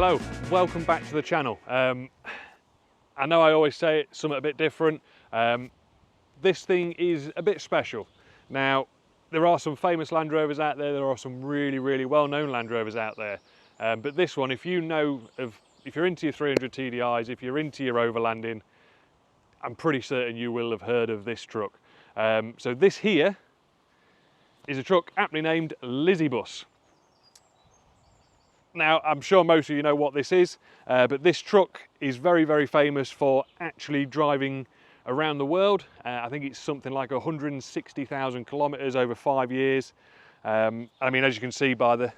Hello, welcome back to the channel. I know I always say it's something a bit different. This thing is a bit special. Now, there are some famous Land Rovers out there, there are some really well-known Land Rovers out there. But this one, if you're into your 300 TDIs, if you're into your overlanding, I'm pretty certain you will have heard of this truck. So this here is a truck aptly named Lizzy Bus. Now, I'm sure most of you know what this is, but this truck is very famous for actually driving around the world. I think it's something like 160,000 kilometers over 5 years. I mean, as you can see by the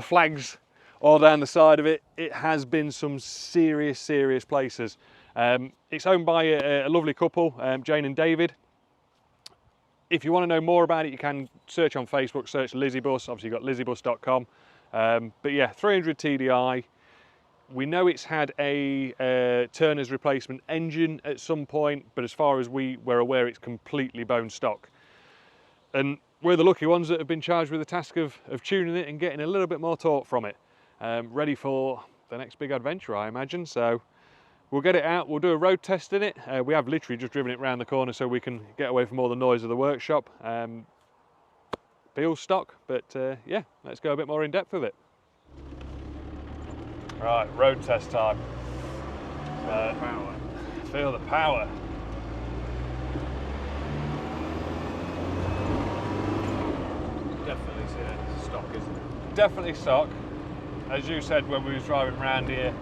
flags all down the side of it, it has been some serious places. It's owned by a lovely couple, Jane and David. If you want to know more about it, you can search on Facebook, search Lizzybus. Obviously, you've got lizzybus.com. But yeah, 300 TDI. We know it's had a Turner's replacement engine at some point, but as far as we're aware, it's completely bone stock. And we're the lucky ones that have been charged with the task of tuning it and getting a little bit more torque from it. Ready for the next big adventure, I imagine. So we'll get it out, we'll do a road test in it. We have literally just driven it round the corner so we can get away from all the noise of the workshop. Feels stock, but yeah, let's go a bit more in depth with it. Right, road test time. Feel the power. Definitely stock, isn't it? Definitely stock. As you said when we was driving around here,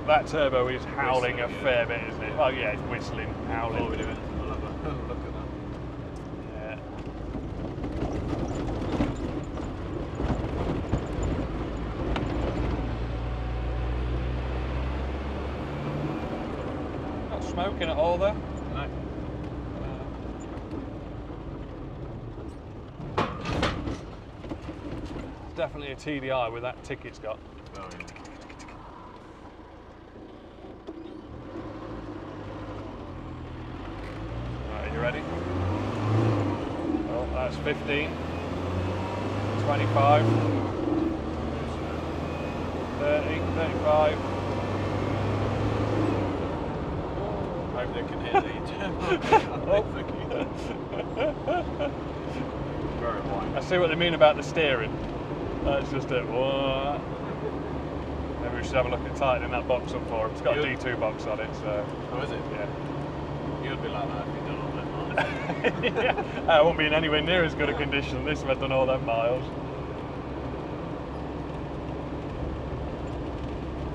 that turbo is howling whistling, a fair bit, isn't it? Oh yeah, it's whistling, howling. We'll have a look at that. Smoking at all there? No. It's definitely a TDI with that tick it's got. Oh, yeah. Right, are you ready? Well, that's 15, 25, 30, 35. Hope they can hear the turbo. Very wide. I see what they mean about the steering. That's just it. What? Maybe we should have a look at tightening that box up for him. It's got a D2 box on it, so. Oh, is it? Yeah. You'd be like that if you'd done all them miles. Yeah, I won't be in anywhere near as good a condition as this if I'd done all them miles.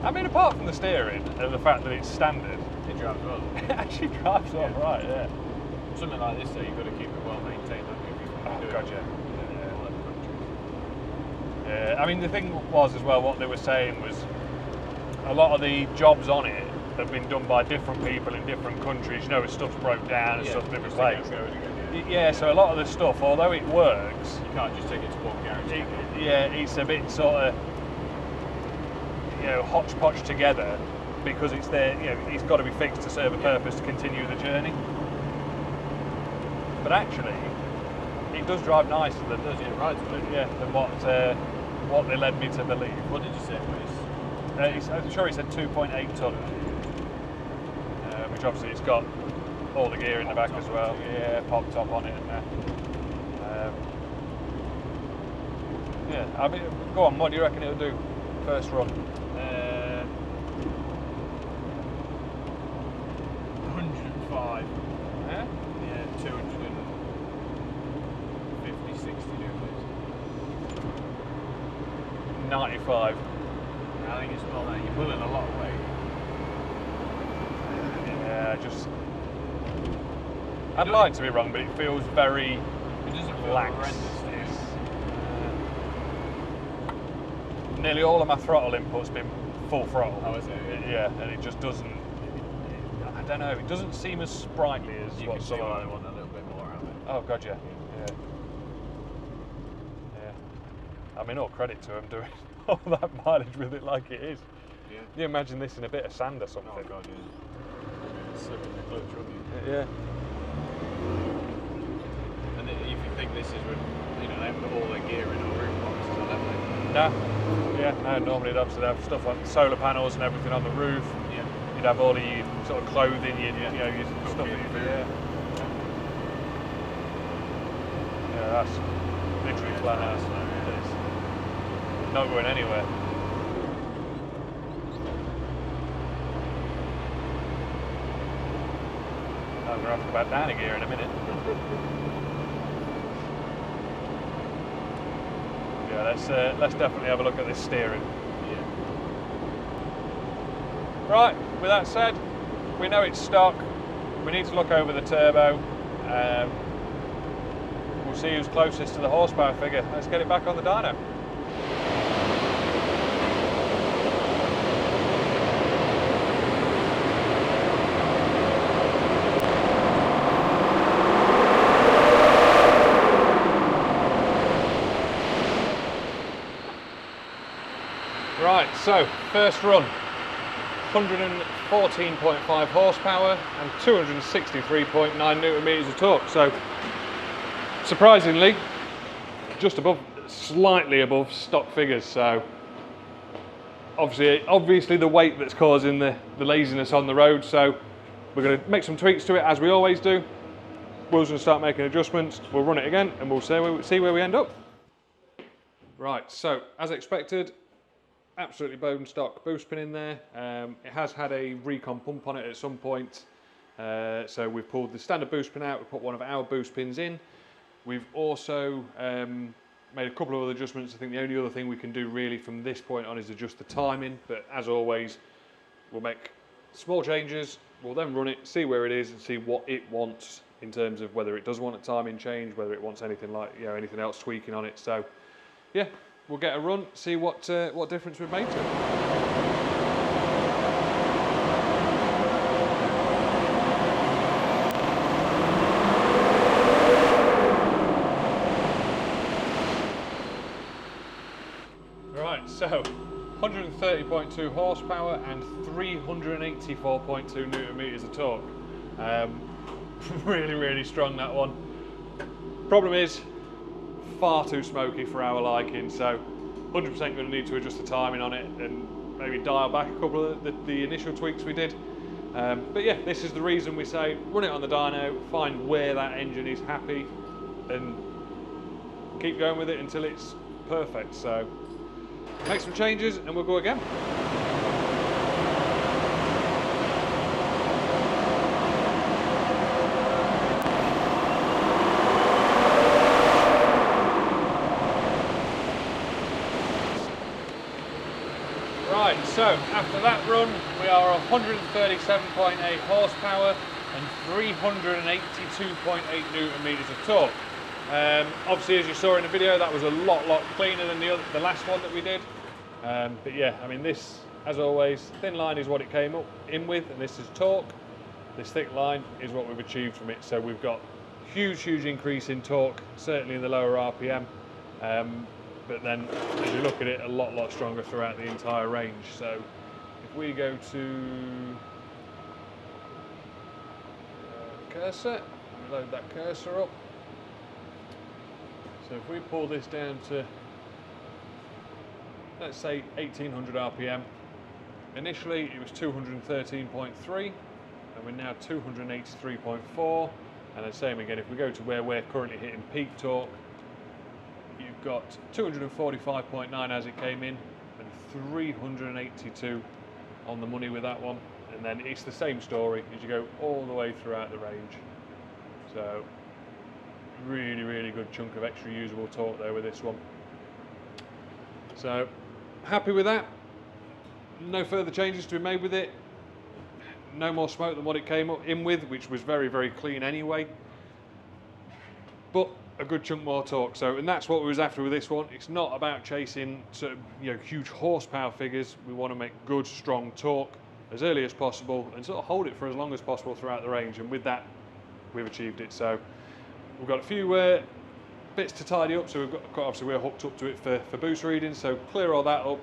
I mean, apart from the steering and the fact that it's standard, It drives well. it actually drives all right, yeah. Something like this, though, you've got to keep it well maintained, haven't you? Oh, God, yeah. Yeah, I mean, the thing was as well, what they were saying was a lot of the jobs on it have been done by different people in different countries, you know, as stuff's broke down and stuff's been replaced. Yeah, so a lot of the stuff, although it works, you can't just take it to one garage. Yeah, it's a bit sort of, you know, hodgepodge together because it's there, you know, it's got to be fixed to serve a purpose to continue the journey. But actually, it does drive nicer than what they led me to believe. What did you say it weighs? I'm sure he said 2.8 tonne, which obviously it's got all the gear in the back as well. Yeah, pop top on it and that. Yeah, I mean, go on. What do you reckon it'll do first run? 105. Yeah. Yeah, 250, 60 newtons. 95. I think it's more that you're pulling a lot of weight. Yeah, just. I'd like to be wrong, but it feels very. It doesn't feel lax. horrendous. Nearly all of my throttle input's been full throttle. Oh, is it? Yeah, and it just doesn't. I don't know. It doesn't seem as sprightly as You what can see some why of they them. want a little bit more out of it. Oh God, yeah. I mean, all credit to them doing all that mileage with it like it is. Yeah. You imagine this in a bit of sand or something. Oh God, yeah. Slipping the clutch, wouldn't you? Yeah. And if you think this is when, you know, they haven't got all their gear in or room boxes or that, No. Yeah, no, normally they'd obviously have stuff like solar panels and everything on the roof. Yeah. You'd have all of your sort of clothing, your, you know, your stuff that you yeah, that's literally flat out. It's not going anywhere. I'm going to have to go back down a gear in a minute. Yeah, let's definitely have a look at this steering. Yeah. Right, with that said, we know it's stock. We need to look over the turbo. We'll see who's closest to the horsepower figure. Let's get it back on the dyno. Right, so first run, 114.5 horsepower and 263.9 newton meters of torque. So surprisingly, just above, slightly above stock figures. So obviously the weight that's causing the laziness on the road. So we're going to make some tweaks to it as we always do. We're going to start making adjustments. We'll run it again and we'll see where we end up. Right, so as expected, absolutely bone stock boost pin in there. It has had a recon pump on it at some point. So we've pulled the standard boost pin out, we've put one of our boost pins in. We've also made a couple of other adjustments. I think the only other thing we can do really from this point on is adjust the timing, but as always, we'll make small changes, we'll then run it, see where it is and see what it wants in terms of whether it does want a timing change, whether it wants anything like, you know, anything else tweaking on it. So yeah, we'll get a run, see what difference we've made to it. So 130.2 horsepower and 384.2 newton meters of torque. Really strong, that one. Problem is, far too smoky for our liking, so 100% going to need to adjust the timing on it and maybe dial back a couple of the initial tweaks we did. But yeah, this is the reason we say run it on the dyno, find where that engine is happy and keep going with it until it's perfect. So make some changes and we'll go again. Right, so after that run we are 137.8 horsepower and 382.8 newton meters of torque. Obviously, as you saw in the video, that was a lot cleaner than the last one that we did. But yeah, I mean, this, as always, thin line is what it came up in with, and this is torque. This thick line is what we've achieved from it. So we've got huge increase in torque, certainly in the lower RPM. But then, as you look at it, a lot stronger throughout the entire range. So if we go to cursor, load that cursor up. So if we pull this down to, let's say 1800 RPM, initially it was 213.3 and we're now 283.4, and the same again if we go to where we're currently hitting peak torque, you've got 245.9 as it came in and 382 on the money with that one, and then it's the same story as you go all the way throughout the range. So really good chunk of extra usable torque there with this one. So happy with that. No further changes to be made with it. No more smoke than what it came up in with, which was very clean anyway. But a good chunk more torque. So, and that's what we was after with this one. It's not about chasing sort of, you know, huge horsepower figures. We want to make good, strong torque as early as possible and sort of hold it for as long as possible throughout the range. And with that, we've achieved it. So we've got a few bits to tidy up. So we've got, obviously we're hooked up to it for boost readings. So clear all that up,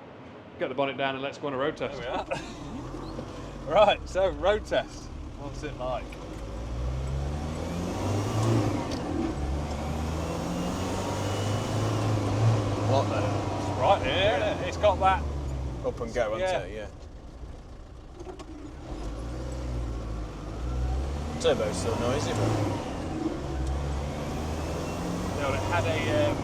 get the bonnet down, and let's go on a road test. There we are. Right, so road test. What's it like? What then? Right, Yeah, it's got that. Up and go, Yeah. hasn't it? Yeah. Turbo's still noisy, but You know, it had a.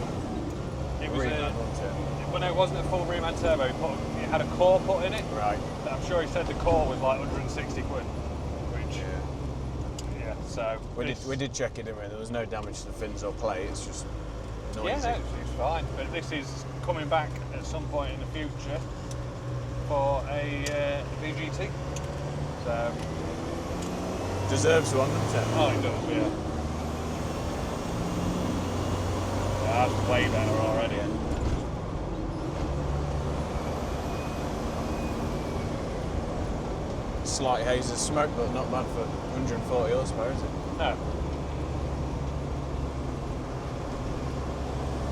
It was Reman, wasn't it? Well, no, it wasn't a full Reman turbo. It had a core put in it. Right. I'm sure he said the core was like 160 quid. Which, yeah. So We did check it, didn't we? There was no damage to the fins or plate. It's just noisy. yeah, no, it's fine. But this is coming back at some point in the future for a VGT. So Deserves one, doesn't it? oh, it does, yeah. That's way better already. Slight haze of smoke, but not bad for 140 horsepower, is it? No.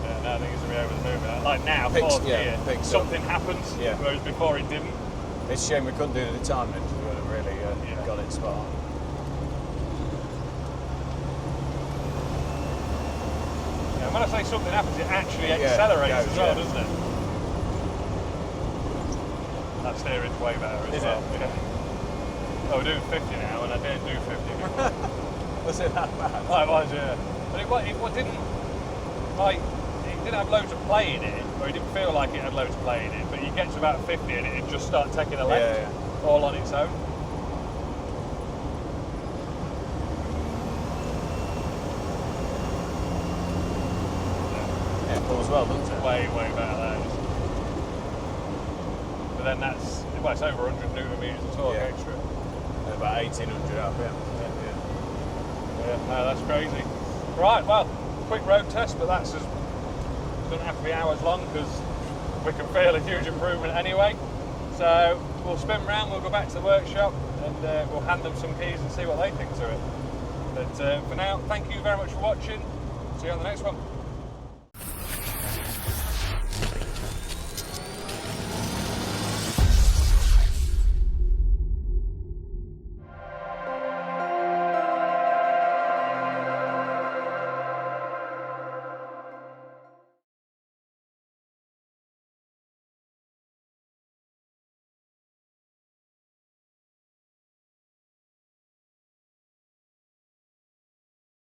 Yeah, no, I think it's going to be over the moon now. Like now, fourth gear, something happens, whereas before it didn't. It's a shame we couldn't do the timing. We would have really got it spot on. Yeah, and when I say something happens, it actually accelerates as well, doesn't it? That steering's way better as well. Yeah. Oh, we're doing 50 now, and I didn't do 50 before. Was it that bad? Oh, it was, yeah. But it didn't, like, it didn't have loads of play in it, or it didn't feel like it had loads of play in it, but you get to about 50 and it'd just start taking a left, all on its own. Yeah, it pulls well, doesn't it? Way better there. But then that's, well, it's over 100 newton meters of torque extra. About 1800 RPM. Yeah, no, that's crazy. Right, well, quick road test, but that's just, doesn't have to be hours long because we can feel a huge improvement anyway. So we'll spin round, we'll go back to the workshop, and we'll hand them some keys and see what they think to it. But for now, thank you very much for watching. See you on the next one.